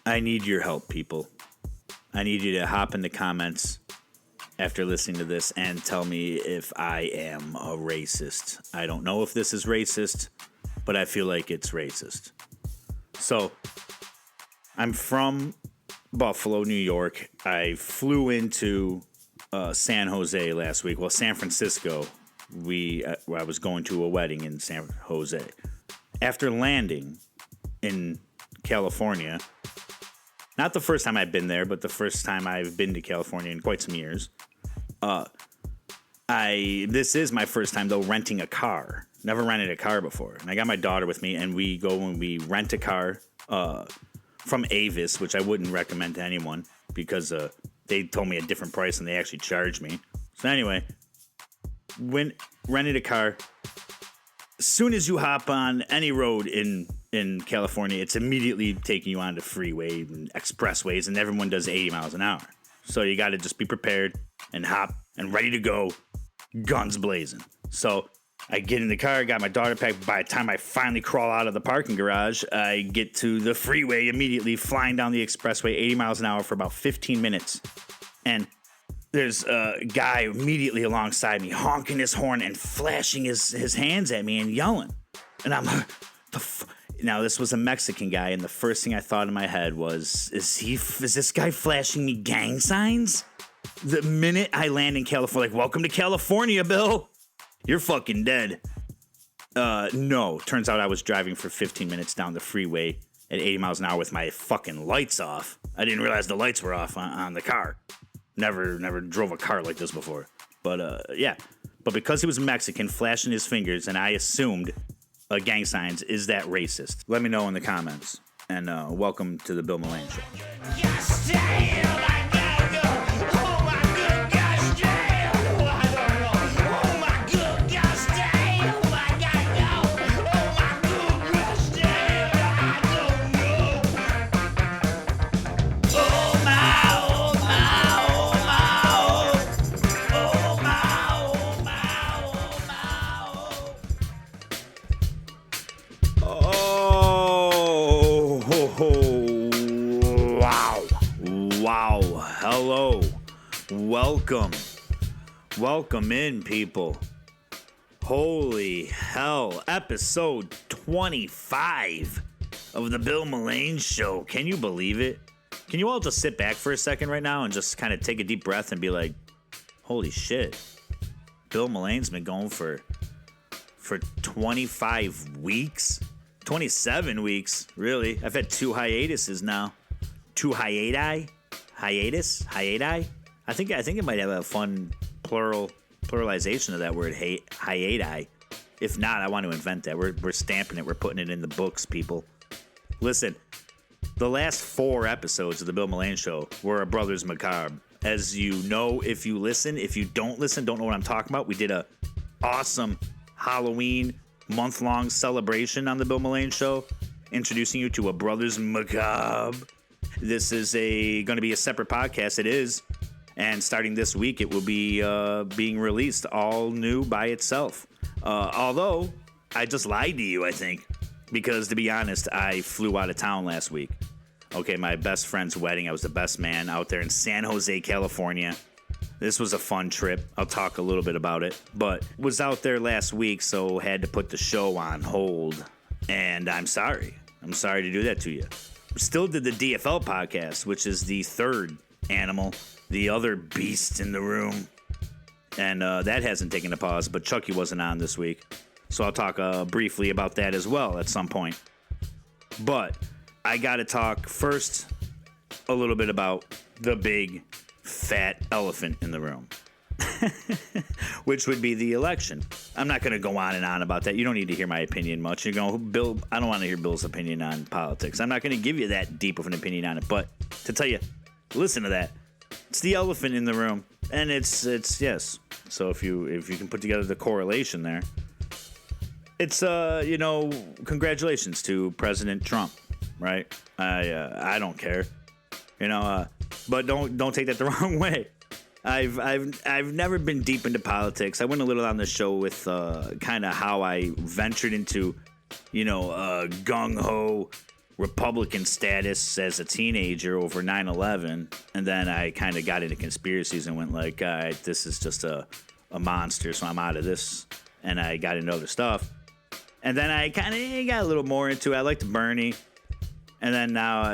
I need your help, people. I need you to hop in the comments after listening to this and tell me if I am a racist. I don't know if this is racist, but I feel like it's racist. So, I'm from Buffalo, New York. I flew into San Jose last week. Well, San Francisco. I was going to a wedding in San Jose. After landing in California, not the first time I've been there, but the first time I've been to California in quite some years. This is my first time though renting a car. Never rented a car before, and I got my daughter with me, and we go and we rent a car from Avis, which I wouldn't recommend to anyone because they told me a different price and they actually charged me. So anyway, rented a car. As soon as you hop on any road in California, it's immediately taking you onto freeway and expressways, and everyone does 80 miles an hour. So you got to just be prepared and hop and ready to go, guns blazing. So I get in the car, got my daughter packed. By the time I finally crawl out of the parking garage, I get to the freeway immediately, flying down the expressway 80 miles an hour for about 15 minutes. And there's a guy immediately alongside me honking his horn and flashing his hands at me and yelling. And I'm like, now this was a Mexican guy, and the first thing I thought in my head was, is this guy flashing me gang signs? The minute I land in California, like, welcome to California, Bill. You're fucking dead. No, turns out I was driving for 15 minutes down the freeway at 80 miles an hour with my fucking lights off. I didn't realize the lights were off on the car. Never drove a car like this before. But, yeah. But because he was Mexican, flashing his fingers, and I assumed gang signs, is that racist? Let me know in the comments. And welcome to the Bill Mullane Show. Yes, damn, I gotta go. Oh my good gosh, damn. I don't know. Oh my good gosh, damn, I gotta go. Oh my good gosh, damn, I don't know. Oh my, oh my, oh my, oh my, oh my, oh my, oh. Wow. Hello. Welcome in, people. Holy hell. Episode 25 of the Bill Mullane Show. Can you believe it? Can you all just sit back for a second right now and just kind of take a deep breath and be like, holy shit. Bill Mullane's been going for 25 weeks? 27 weeks, really. I've had 2 hiatuses now. 2 hiati? Hiatus? Hiati? I think it might have a fun pluralization of that word, hiati. If not, I want to invent that. We're stamping it. We're putting it in the books, people. Listen, the last 4 episodes of the Bill Mullane Show were a Brothers Macabre. As you know, if you listen, if you don't listen, don't know what I'm talking about, we did a awesome Halloween month-long celebration on the Bill Mullane Show, introducing you to a Brothers Macabre. This is going to be a separate podcast. It is. And starting this week, it will be being released all new by itself. Although, I just lied to you, I think. Because, to be honest, I flew out of town last week. Okay, my best friend's wedding. I was the best man out there in San Jose, California. This was a fun trip. I'll talk a little bit about it. But was out there last week, so had to put the show on hold. And I'm sorry. I'm sorry to do that to you. Still did the DFL podcast, which is the third animal, the other beast in the room. And that hasn't taken a pause, but Chucky wasn't on this week. So I'll talk briefly about that as well at some point. But I got to talk first a little bit about the big, fat elephant in the room, which would be the election. I'm not going to go on and on about that. You don't need to hear my opinion much. You're going, Bill, I don't want to hear Bill's opinion on politics. I'm not going to give you that deep of an opinion on it. But to tell you, listen to that. It's the elephant in the room. And it's yes. So if you can put together the correlation there, it's, congratulations to President Trump, right? I don't care, but don't take that the wrong way. I've never been deep into politics. I went a little on the show with kind of how I ventured into, gung-ho Republican status as a teenager over 9/11, and then I kind of got into conspiracies and went like, all right, this is just a monster, so I'm out of this, and I got into other stuff. And then I kind of got a little more into it. I liked Bernie, and then now,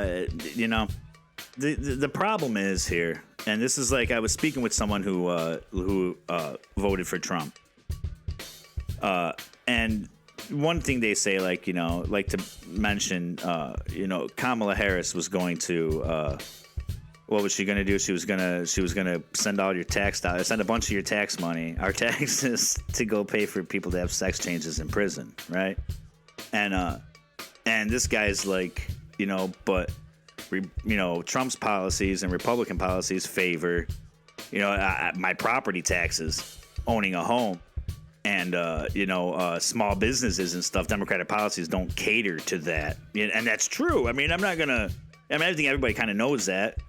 the problem is here, and this is like I was speaking with someone who voted for Trump, and one thing they say, like to mention, Kamala Harris was going to, what was she going to do? She was going to send all your tax dollars, send a bunch of your tax money, our taxes, to go pay for people to have sex changes in prison, right? And this guy's like, but Trump's policies and Republican policies favor, my property taxes, owning a home. And, small businesses and stuff, Democratic policies don't cater to that. And that's true. I mean, I think everybody kind of knows that.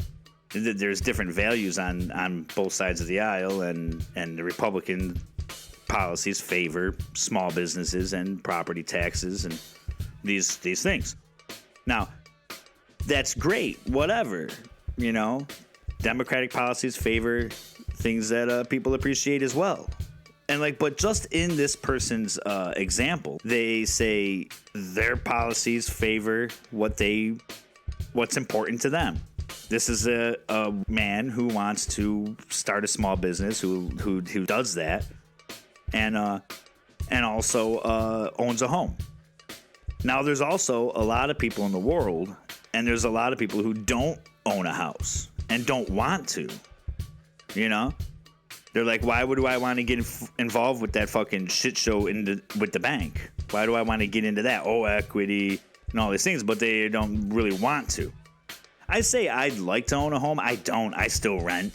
There's different values on both sides of the aisle, and the Republican policies favor small businesses and property taxes and these things. Now, that's great, whatever, Democratic policies favor things that people appreciate as well. And but just in this person's example, they say their policies favor what's important to them. This is a man who wants to start a small business, who does that, and also owns a home. Now, there's also a lot of people in the world, and there's a lot of people who don't own a house and don't want to, They're like, why would I want to get involved with that fucking shit show with the bank? Why do I want to get into that? Oh, equity and all these things, but they don't really want to. I say I'd like to own a home. I don't. I still rent.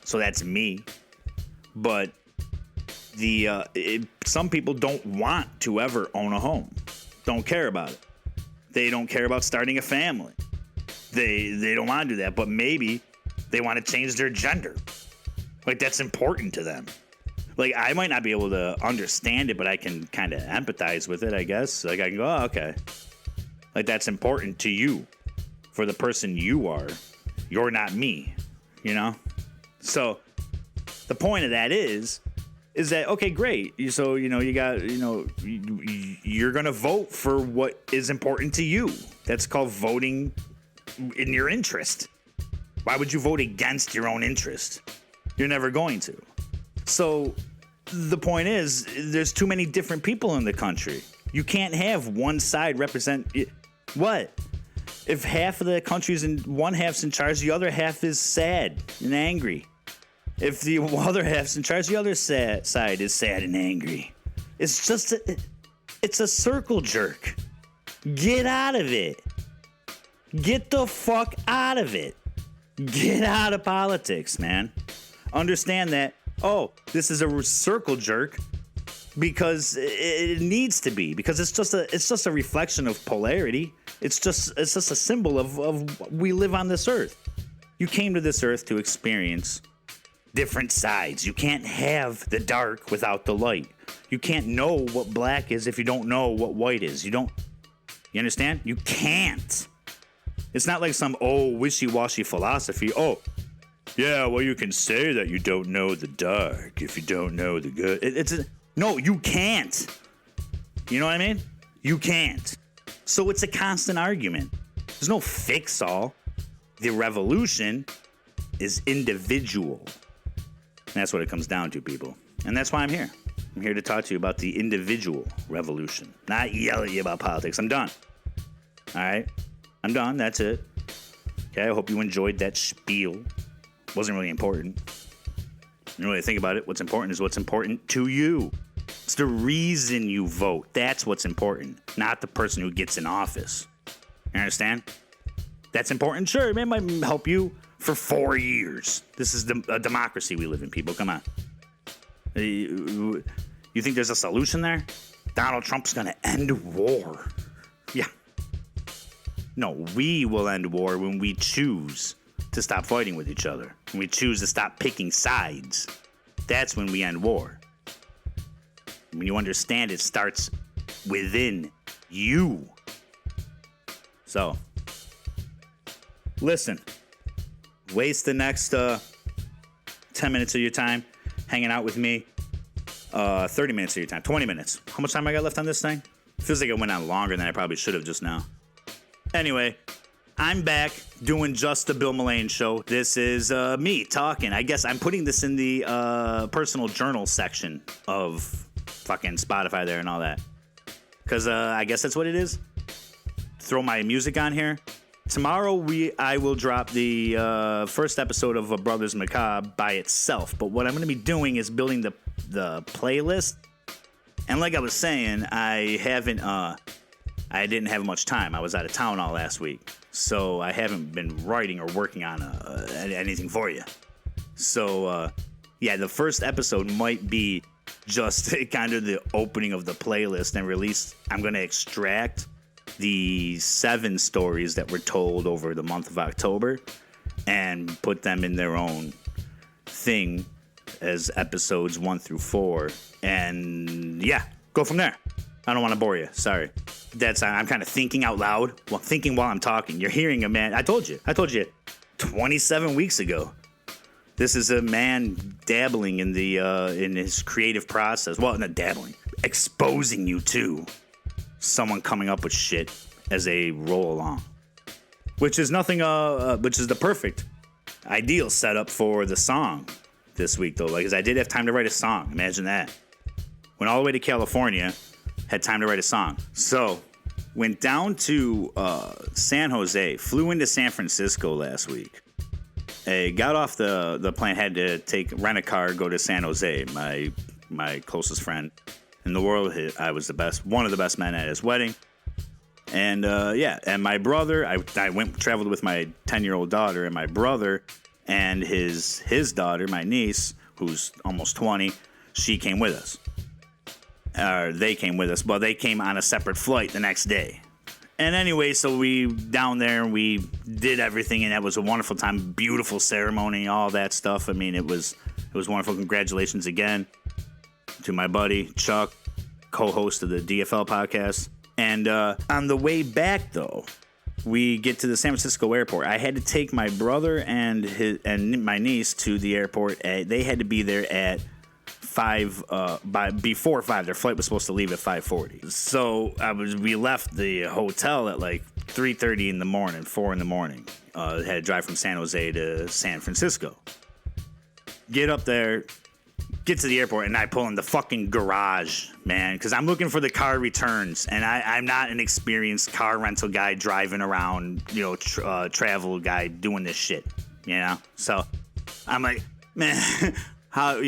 So that's me. But some people don't want to ever own a home. Don't care about it. They don't care about starting a family. They don't want to do that, but maybe they want to change their gender. Like, that's important to them. Like, I might not be able to understand it, but I can kind of empathize with it, I guess. Like, I can go, oh, okay. Like, that's important to you. For the person you are. You're not me. So, the point of that is that, okay, great. So, you got, you're going to vote for what is important to you. That's called voting in your interest. Why would you vote against your own interest? You're never going to. So the point is, there's too many different people in the country. You can't have one side represent what? If half of the country's in one half's in charge, the other half is sad and angry. If the other half's in charge, the other side is sad and angry. It's just it's a circle jerk. Get out of it. Get the fuck out of it. Get out of politics, man. Understand that, this is a circle jerk because it needs to be, because it's just a reflection of polarity. It's just a symbol of we live on this earth. You came to this earth to experience different sides. You can't have the dark without the light. You can't know what black is if you don't know what white is. You understand? You can't. It's not like some wishy-washy philosophy. Yeah, well, you can say that you don't know the dark if you don't know the good. No, you can't. You know what I mean? You can't. So it's a constant argument. There's no fix-all. The revolution is individual. And that's what it comes down to, people. And that's why I'm here. I'm here to talk to you about the individual revolution. Not yell at you about politics. I'm done. All right? I'm done. That's it. Okay, I hope you enjoyed that spiel. Wasn't really important. You don't really think about it. What's important is what's important to you. It's the reason you vote. That's what's important, not the person who gets in office. You understand? That's important. Sure, it might help you for 4 years. This is a democracy we live in, people. Come on. You think there's a solution there? Donald Trump's going to end war. Yeah. No, we will end war when we choose to stop fighting with each other. When we choose to stop picking sides. That's when we end war. When you understand it starts within you. So, listen, waste the next 10 minutes of your time hanging out with me. 30 minutes of your time, 20 minutes. How much time I got left on this thing? Feels like it went on longer than I probably should have just now. Anyway, I'm back doing just the Bill Mullane show. This is me talking. I guess I'm putting this in the personal journal section of fucking Spotify there and all that. Because I guess that's what it is. Throw my music on here. Tomorrow I will drop the first episode of Brothers Macabre by itself. But what I'm going to be doing is building the playlist. And like I was saying, I didn't have much time. I was out of town all last week. So I haven't been writing or working on anything for you. So, yeah, the first episode might be just kind of the opening of the playlist and release. I'm going to extract the 7 stories that were told over the month of October and put them in their own thing as episodes 1 through 4. And, yeah, go from there. I don't want to bore you. Sorry. I'm kind of thinking out loud. Well, thinking while I'm talking. You're hearing a man. I told you 27 weeks ago. This is a man dabbling in in his creative process. Well, not dabbling. Exposing you to someone coming up with shit as they roll along. Which is which is the perfect, ideal setup for the song this week, though. Because I did have time to write a song. Imagine that. Went all the way to California. Had time to write a song. So, went down to San Jose, flew into San Francisco last week. Got off the plane, had to rent a car, go to San Jose. My closest friend in the world. I was one of the best men at his wedding. And and my brother, I traveled with my 10-year-old daughter, and my brother and his daughter, my niece, who's almost 20, she came with us. They came with us. Well, they came on a separate flight the next day. And anyway, so we down there and we did everything, and that was a wonderful time. Beautiful ceremony, all that stuff. I mean, it was wonderful. Congratulations again to my buddy Chuck, co-host of the DFL podcast. And on the way back, though, we get to the San Francisco airport. I had to take my brother and my niece to the airport. They had to be there at before 5. Their flight was supposed to leave at 5:40. So we left the hotel at like 3:30 in the morning, 4 in the morning. Had to drive from San Jose to San Francisco. Get up there, get to the airport, and I pull in the fucking garage, man, because I'm looking for the car returns, and I'm not an experienced car rental guy driving around, travel guy doing this shit, So I'm like, man, how,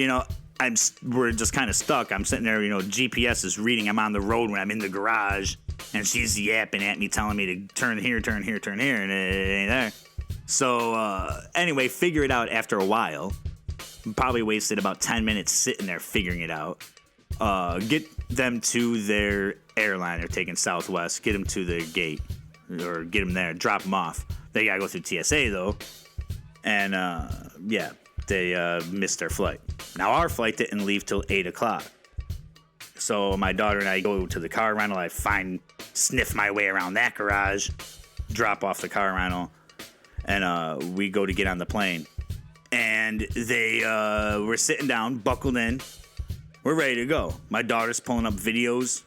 we're just kind of stuck. I'm sitting there, GPS is reading I'm on the road when I'm in the garage, and she's yapping at me, telling me to turn here, and it ain't there. So, anyway, figure it out after a while. Probably wasted about 10 minutes sitting there figuring it out. Get them to their airline. They're taking Southwest. Get them to the gate, or get them there. Drop them off. They gotta go through TSA, though. And, they missed their flight. Now, our flight didn't leave till 8 o'clock. So my daughter and I go to the car rental. I sniff my way around that garage, drop off the car rental, and we go to get on the plane. And they were sitting down, buckled in. We're ready to go. My daughter's pulling up videos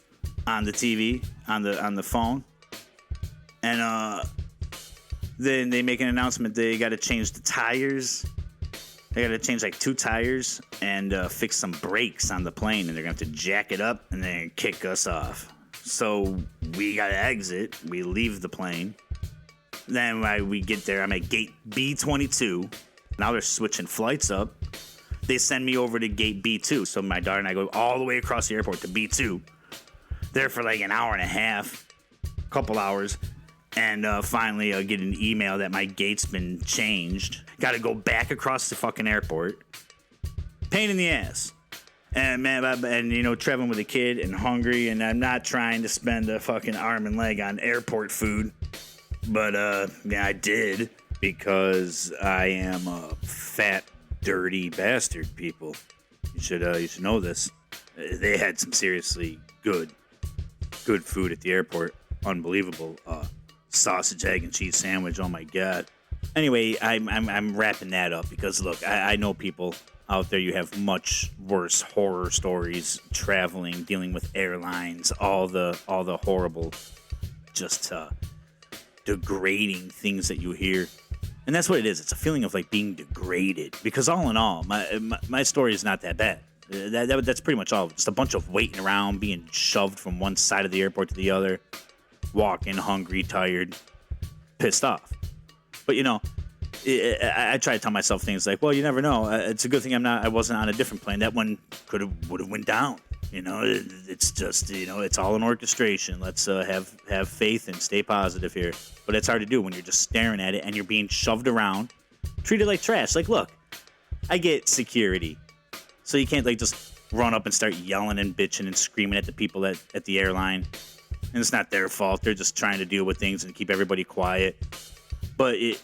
on the TV, on the phone. And then they make an announcement. They got to change the tires. They got to change like 2 tires and fix some brakes on the plane, and they're going to have to jack it up and then kick us off. So we got to exit. We leave the plane. Then we get there, I'm at gate B22. Now they're switching flights up. They send me over to gate B2. So my daughter and I go all the way across the airport to B2. There for like an hour and a half, couple hours. And finally get an email that my gate's been changed. Got to go back across the fucking airport. Pain in the ass. And man, traveling with a kid and hungry, and I'm not trying to spend a fucking arm and leg on airport food. But I did, because I am a fat, dirty bastard, people. You should know this. They had some seriously good food at the airport. Unbelievable. sausage, egg, and cheese sandwich. Oh my god. Anyway, I'm wrapping that up because look, I know people out there. You have much worse horror stories, traveling, dealing with airlines, all the horrible, just degrading things that you hear. And that's what it is. It's a feeling of like being degraded. Because all in all, my story is not that bad. That's pretty much all. Just a bunch of waiting around, being shoved from one side of the airport to the other, walking hungry, tired, pissed off. But you know, I try to tell myself things like, well, you never know. It's a good thing I wasn't on a different plane. That one would have went down. You know, it's just, you know, it's all an orchestration. Let's have faith and stay positive here. But it's hard to do when you're just staring at it and you're being shoved around, treated like trash. Like, look, I get security, so you can't like just run up and start yelling and bitching and screaming at the people at the airline. And it's not their fault. They're just trying to deal with things and keep everybody quiet. But you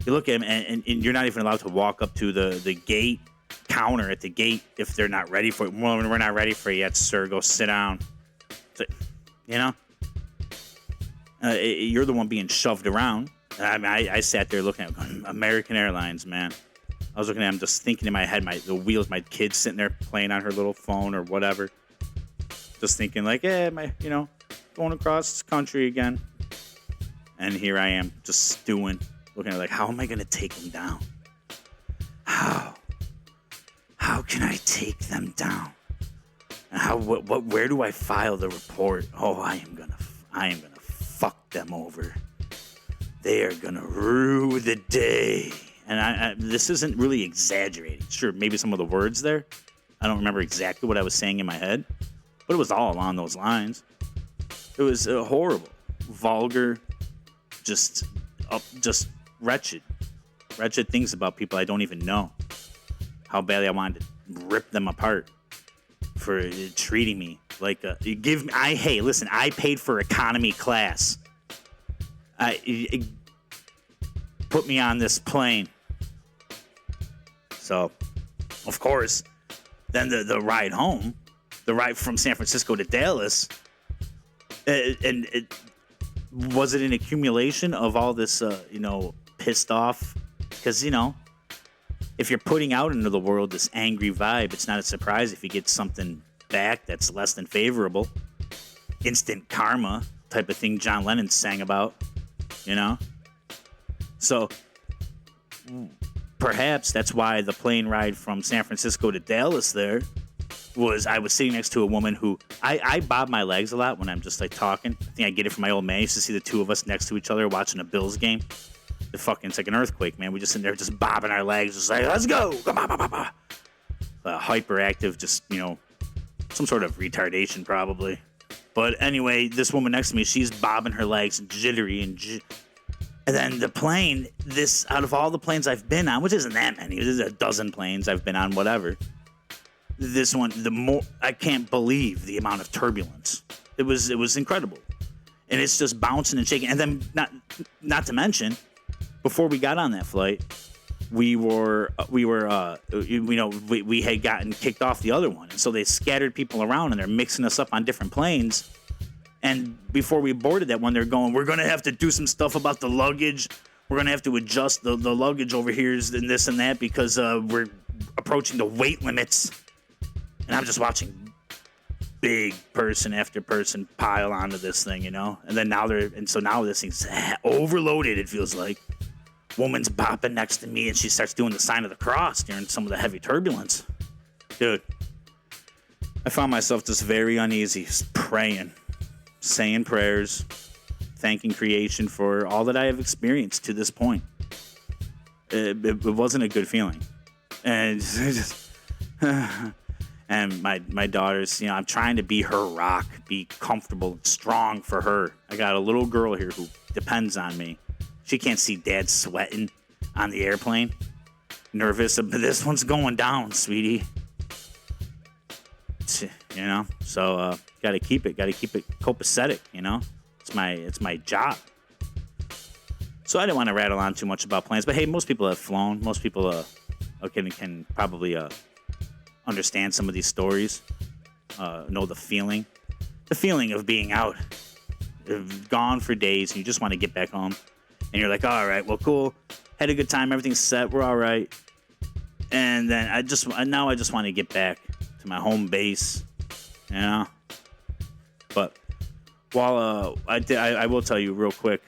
look at them and you're not even allowed to walk up to the gate counter at the gate if they're not ready for it. Well, we're not ready for it yet, sir. Go sit down. So, you know? You're the one being shoved around. I sat there looking at American Airlines, man. I was looking at them just thinking in my head, the wheels, my kid sitting there playing on her little phone or whatever. Just thinking like, going across this country again. And here I am just stewing, looking at like, how am I going to take them down? How can I take them down? And where do I file the report? Oh, I am gonna fuck them over. They are gonna rue the day. And this isn't really exaggerating. Sure, maybe some of the words there. I don't remember exactly what I was saying in my head, but it was all along those lines. It was horrible, vulgar, just wretched things about people I don't even know. How badly I wanted to rip them apart for treating me like hey, listen, I paid for economy class. Put me on this plane. So, of course, then the ride home, the ride from San Francisco to Dallas, was it an accumulation of all this, pissed off? Because, if you're putting out into the world this angry vibe, it's not a surprise if you get something back that's less than favorable. Instant karma type of thing John Lennon sang about, So perhaps that's why the plane ride from San Francisco to Dallas there I was sitting next to a woman who I bob my legs a lot when I'm just like talking. I think I get it from my old man. I used to see the two of us next to each other watching a Bills game. It's like an earthquake, man. We just sitting there just bobbing our legs, just like, let's go. Hyperactive, just, some sort of retardation probably. But anyway, this woman next to me, she's bobbing her legs and jittery and then the plane, out of all the planes I've been on, which isn't that many, there's a dozen planes I've been on, whatever. This one, I can't believe the amount of turbulence. It was incredible. And it's just bouncing and shaking. And then not to mention, before we got on that flight, we had gotten kicked off the other one. And so they scattered people around and they're mixing us up on different planes. And before we boarded that one, they're going, we're going to have to do some stuff about the luggage. We're going to have to adjust the luggage over here and this and that because we're approaching the weight limits. And I'm just watching big person after person pile onto this thing, And then now this thing's overloaded, it feels like. Woman's bopping next to me and she starts doing the sign of the cross during some of the heavy turbulence. Dude, I found myself just very uneasy, just praying, saying prayers, thanking creation for all that I have experienced to this point. It wasn't a good feeling. And and my daughter's, I'm trying to be her rock, be comfortable and strong for her. I got a little girl here who depends on me. She can't see dad sweating on the airplane. Nervous, but this one's going down, sweetie. So gotta keep it copacetic, It's my job. So I didn't want to rattle on too much about planes, but hey, most people have flown. Most people can probably understand some of these stories, know the feeling of being out gone for days, and you just want to get back home. And you're like, all right, well, cool. Had a good time. Everything's set. We're all right. And then I just want to get back to my home base, you know. But while I will tell you real quick,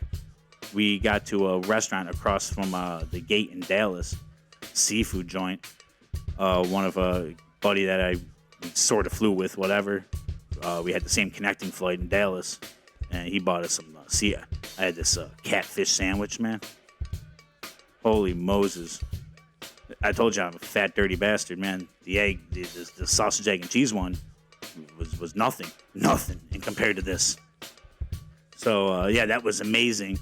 we got to a restaurant across from the gate in Dallas, seafood joint. One of a buddy that I sort of flew with, whatever. We had the same connecting flight in Dallas, and he bought us some. I had this catfish sandwich, man. Holy Moses! I told you I'm a fat, dirty bastard, man. The sausage, egg, and cheese one was nothing in compared to this. So yeah, that was amazing.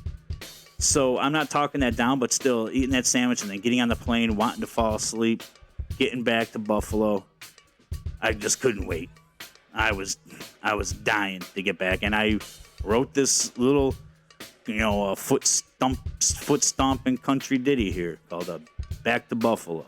So I'm not talking that down, but still eating that sandwich and then getting on the plane, wanting to fall asleep, getting back to Buffalo. I just couldn't wait. I was dying to get back, and I wrote this little, foot stomping country ditty here called "Back to Buffalo."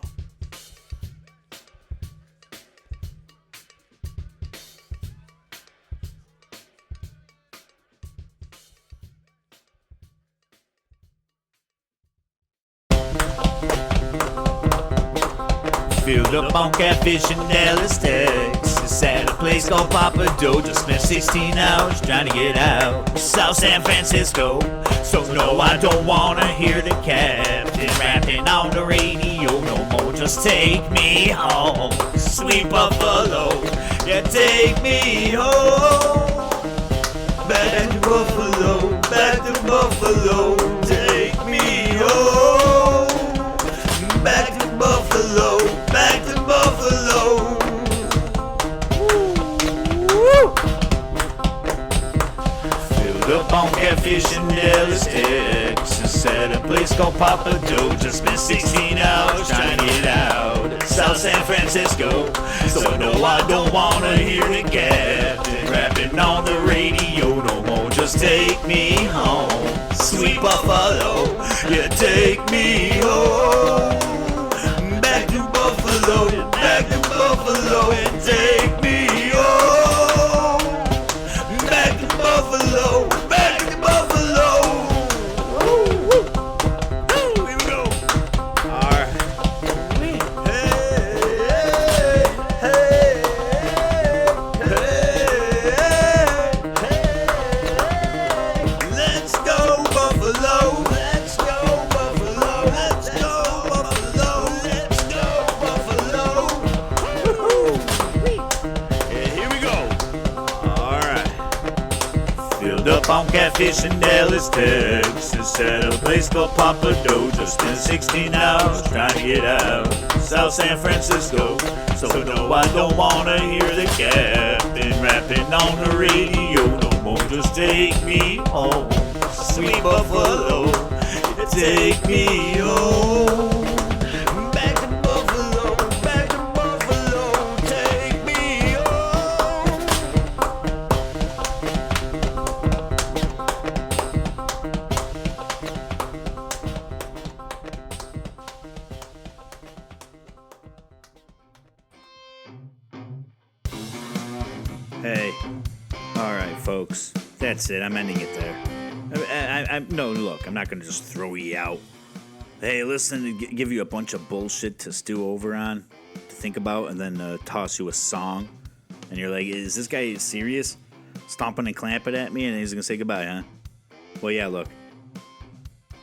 Filled up on catfish in Dallas, Texas, at a place called Papa Doe. Just spent 16 hours trying to get out South San Francisco. So no, I don't wanna hear the captain rapping on the radio no more. Just take me home, sweet Buffalo. Yeah, take me home. Back to Buffalo, back to Buffalo. Take me home. Back to Buffalo, back to Buffalo. Woo. Filled up on catfish in Dallas, Texas, at a place called Papa Doe. Just spent 16 hours trying to get out South San Francisco. So no, I don't wanna hear the captain rapping on the radio no more. Just take me home, sweet Buffalo. Yeah, take me home. Back to Buffalo and take me home. Back to Buffalo, back to Buffalo. Woo, woo. Woo, here we go. All right. Hey, hey, hey, hey, hey. Let's go Buffalo. Let's go Buffalo. Let's go Buffalo. Let's go Buffalo. Yeah, here we go. All right. Filled up on catfish in Dallas, Texas, at a place called Papa Doe. Just spent 16 hours trying to get out South San Francisco. So no, I don't wanna hear the captain rapping on the radio no more. Just take me home, sweet Buffalo. Take me home. Back to Buffalo, back to Buffalo. Take me home. Hey, all right, folks. That's it. I'm ending it there. No, look, I'm not going to just throw you out. Hey, listen, give you a bunch of bullshit to stew over on, to think about, and then toss you a song. And you're like, is this guy serious? Stomping and clamping at me, and he's going to say goodbye, huh? Well, yeah, look.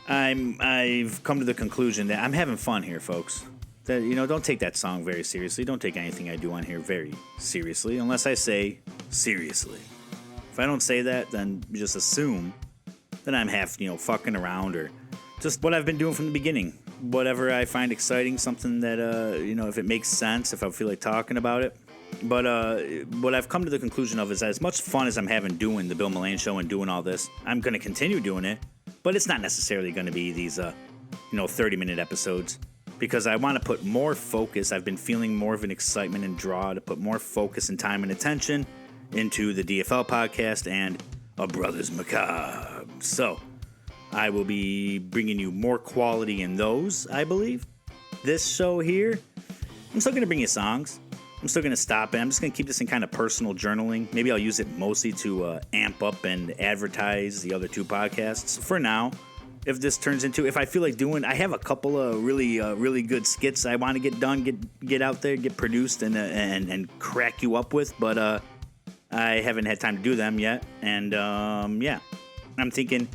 I've come to the conclusion that I'm having fun here, folks. That, don't take that song very seriously. Don't take anything I do on here very seriously, unless I say seriously. If I don't say that, then you just assume that I'm half, fucking around, or just what I've been doing from the beginning. Whatever I find exciting, something that, if it makes sense, if I feel like talking about it. But what I've come to the conclusion of is that as much fun as I'm having doing the Bill Mullane Show and doing all this, I'm going to continue doing it, but it's not necessarily going to be these, 30-minute episodes, because I want to put more focus. I've been feeling more of an excitement and draw to put more focus and time and attention into the DFL podcast and A Brothers Macabre. So I will be bringing you more quality in those, I believe. This show here, I'm still going to bring you songs. I'm still going to stop it. I'm just going to keep this in kind of personal journaling. Maybe I'll use it mostly to amp up and advertise the other two podcasts. For now, if I feel like doing, I have a couple of really good skits I want to get done, get out there, get produced, and crack you up with, but I haven't had time to do them yet. And yeah, I'm thinking,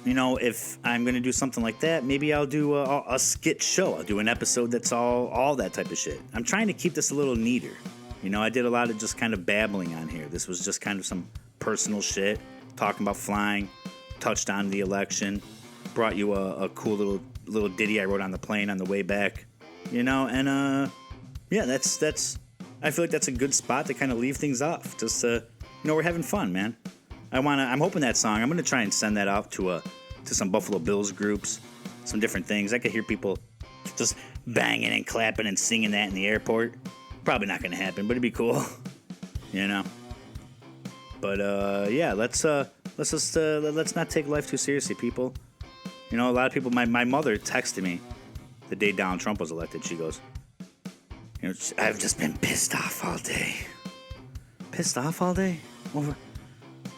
if I'm going to do something like that, maybe I'll do a skit show. I'll do an episode that's all that type of shit. I'm trying to keep this a little neater. I did a lot of just kind of babbling on here. This was just kind of some personal shit, talking about flying, touched on the election, brought you a cool little ditty I wrote on the plane on the way back, and yeah, that's I feel like that's a good spot to kind of leave things off. Just we're having fun, man. I'm hoping that song, I'm gonna try and send that out to some Buffalo Bills groups, some different things. I could hear people just banging and clapping and singing that in the airport. Probably not gonna happen, but it'd be cool, But yeah, let's not take life too seriously, people. A lot of people. My mother texted me the day Donald Trump was elected. She goes, I've just been pissed off all day. Pissed off all day? Over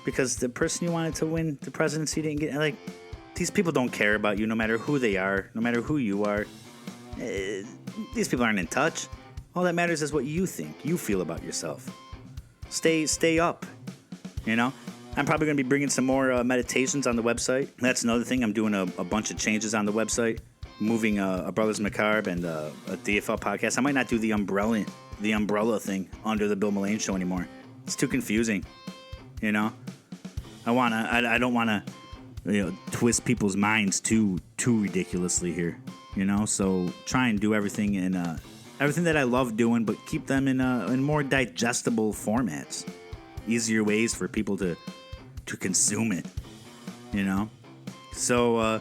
because the person you wanted to win the presidency didn't get. These people don't care about you, no matter who they are, no matter who you are. These people aren't in touch. All that matters is what you think, you feel about yourself. Stay up. I'm probably going to be bringing some more meditations on the website. That's another thing. I'm doing a bunch of changes on the website, moving a Brothers Macabre and a DFL podcast. I might not do the umbrella thing under the Bill Mullane show anymore. It's too confusing. I don't want to twist people's minds too ridiculously here. So try and do everything in everything that I love doing, but keep them in more digestible formats. Easier ways for people to consume it, So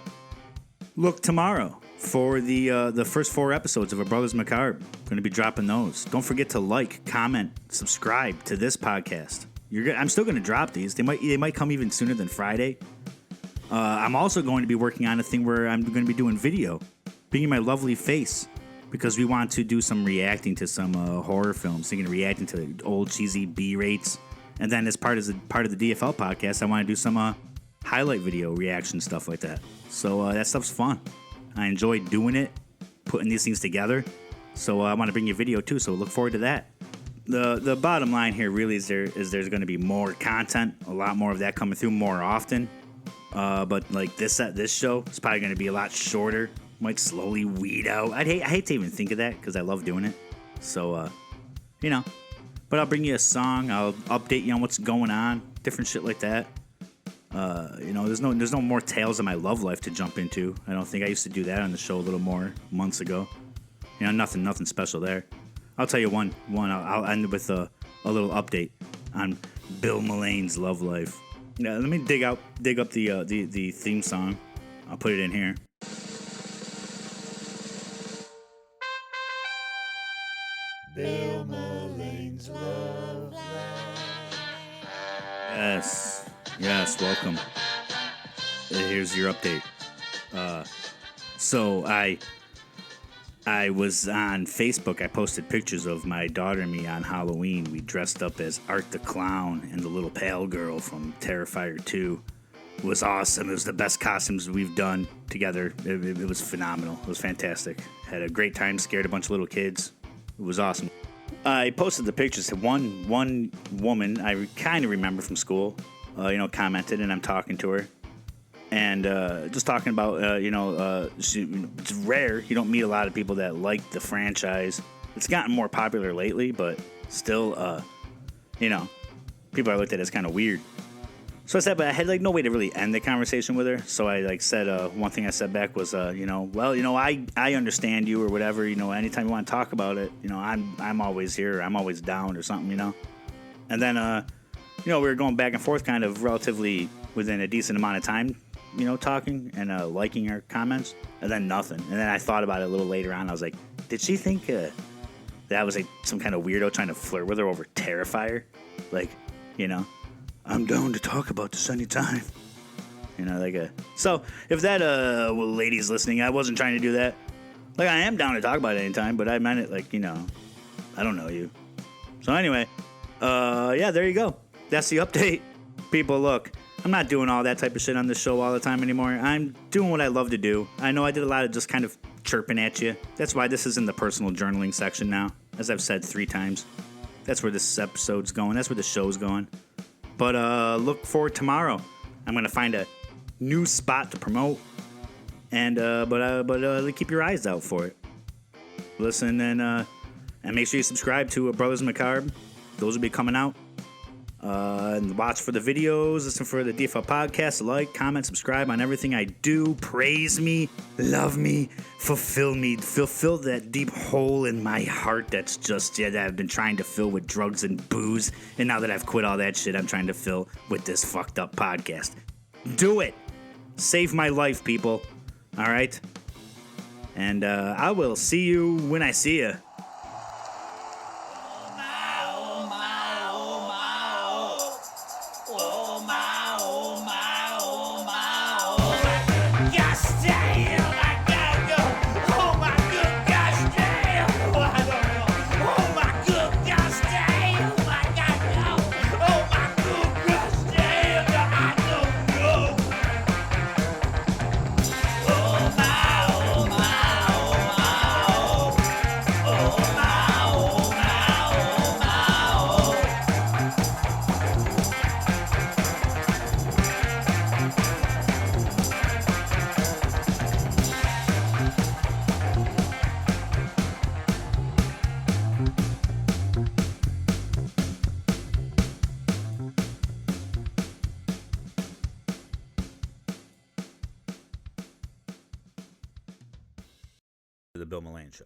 look tomorrow for the first 4 episodes of A Brothers Macabre. Going to be dropping those. Don't forget to like, comment, subscribe to this podcast. I'm still going to drop these. They might come even sooner than Friday. I'm also going to be working on a thing where I'm going to be doing video, bringing my lovely face, because we want to do some reacting to some horror films. Reacting to old cheesy B-rates. And then as part of the DFL podcast, I want to do some highlight video reaction stuff like that. So that stuff's fun. I enjoy doing it, putting these things together. So I want to bring you video too. So look forward to that. The bottom line here really is there's going to be more content, a lot more of that coming through more often. But like this show is probably going to be a lot shorter. Might slowly weed out. I hate to even think of that because I love doing it. So But I'll bring you a song. I'll update you on what's going on, different shit like that. There's no more tales of my love life to jump into. I don't think I used to do that on the show a little more months ago. Nothing special there. I'll tell you one. I'll end with a little update on Bill Mullane's love life. Yeah, let me dig up the theme song. I'll put it in here. Bill Mullane's love life. Yes, welcome. Here's your update. So I was on Facebook. I posted pictures of my daughter and me on Halloween. We dressed up as Art the Clown and the little pale girl from Terrifier 2. It was awesome. It was the best costumes we've done together. It was phenomenal. It was fantastic. Had a great time, scared a bunch of little kids. It was awesome. I posted the pictures. One woman I kind of remember from school, commented, and I'm talking to her. And just talking about, it's rare. You don't meet a lot of people that like the franchise. It's gotten more popular lately, but still, people are looked at as kind of weird. So I said, but I had no way to really end the conversation with her. So I said, one thing I said back was, I understand you or whatever. Anytime you want to talk about it, I'm always here. Or I'm always down or something, And then, we were going back and forth kind of relatively within a decent amount of time, talking and liking her comments. And then nothing. And then I thought about it a little later on. I was like, did she think that I was some kind of weirdo trying to flirt with her over Terrifier? I'm down to talk about this anytime. So if that lady's listening, I wasn't trying to do that. I am down to talk about it anytime, but I meant it I don't know you. So anyway, yeah, there you go. That's the update. People, look, I'm not doing all that type of shit on this show all the time anymore. I'm doing what I love to do. I know I did a lot of just kind of chirping at you. That's why this is in the personal journaling section now, as I've said 3 times. That's where this episode's going. That's where the show's going. But look forward tomorrow. I'm gonna find a new spot to promote, and but keep your eyes out for it. Listen and make sure you subscribe to Brothers Macabre. Those will be coming out. And watch for the videos, listen for the DFL podcast, like, comment, subscribe on everything I do. Praise me, love me, fulfill that deep hole in my heart that's just that I've been trying to fill with drugs and booze. And now that I've quit all that shit, I'm trying to fill with this fucked up podcast. Do it. Save my life, people. All right? And I will see you when I see you. The Bill Mullane Show.